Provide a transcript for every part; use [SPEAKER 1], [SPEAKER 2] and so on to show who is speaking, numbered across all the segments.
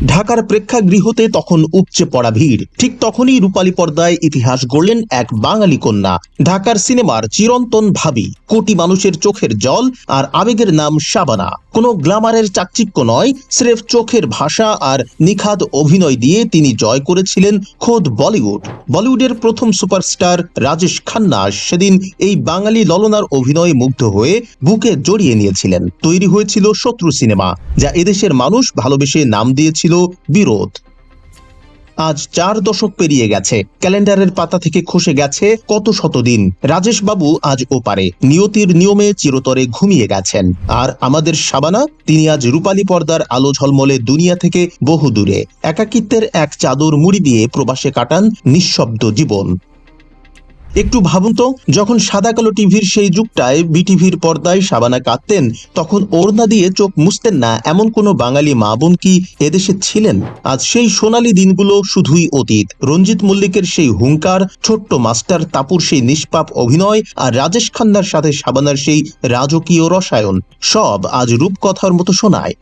[SPEAKER 1] ঢাকার প্রেক্ষাগৃহতে তখন উপচে পড়া ভিড়। ঠিক তখনই রূপালী পর্দায় ইতিহাস গড়লেন এক বাঙালি কন্যা, ঢাকার সিনেমার চিরন্তন ভাবি, কোটি মানুষের চোখের জল আর আবেগের নাম শাবানা। কোনো গ্ল্যামারের চাকচিক্য নয়, স্রেফ চোখের ভাষা আর নিখাদ অভিনয় দিয়ে তিনি জয় করেছিলেন খোদ বলিউড। বলিউডের প্রথম সুপারস্টার রাজেশ খান্না সেদিন এই বাঙালি ললনার অভিনয়ে মুগ্ধ হয়ে বুকে জড়িয়ে নিয়েছিলেন। তৈরি হয়েছিল শত্রু সিনেমা, যা এদেশের মানুষ ভালোবেসে নাম দিয়েছিল বিরোধ। আজ 4 দশক পেরিয়ে গেছে, ক্যালেন্ডারের পাতা থেকে খসে গেছে কত শত দিন। রাজেশ বাবু আজ ওপারে, নিয়তির নিয়মে চিরতরে ঘুমিয়ে গেছেন। আর আমাদের শাবানা, তিনি আজ রূপালী পর্দার আলো ঝলমলে দুনিয়া থেকে বহু দূরে, একাকিত্বের এক চাদর মুড়ি দিয়ে প্রবাসে কাটান নিঃশব্দ জীবন। একটু ভাবুন তো, যখন সাদা কালো টিভির সেই যুগটায় বিটিভির পর্দায় শাবানা কাঁদতেন, তখন ওড়না দিয়ে চোখ মুছতেন না এমন কোনো বাঙালি মা বোন কি এদেশে ছিলেন? আজ সেই সোনালী দিনগুলো শুধুই অতীত। রঞ্জিত মল্লিকের সেই হুঙ্কার, ছোট্ট মাস্টার তাপুর সেই নিষ্পাপ অভিনয়, আর রাজেশ খান্নার সাথে শাবানার সেই রাজকীয় রসায়ন, সব আজ রূপকথার মতো শোনায়।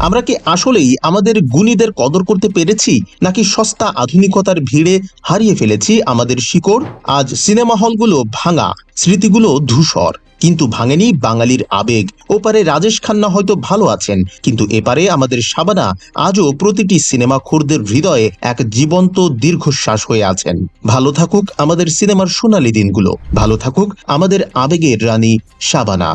[SPEAKER 1] আমরা কি আসলেই আমাদের গুণীদের কদর করতে পেরেছি, নাকি সস্তা আধুনিকতার ভিড়ে হারিয়ে ফেলেছি আমাদের শিকড়? আজ সিনেমা হলগুলো ভাঙা, স্মৃতিগুলো ধূসর, কিন্তু ভাঙেনি বাঙালির আবেগ। ওপারে রাজেশ খান্না হয়তো ভালো আছেন, কিন্তু এপারে আমাদের শাবানা আজও প্রতিটি সিনেমা খোরদের হৃদয়ে এক জীবন্ত দীর্ঘশ্বাস হয়ে আছেন। ভালো থাকুক আমাদের সিনেমার সোনালী দিনগুলো, ভালো থাকুক আমাদের আবেগের রানী শাবানা।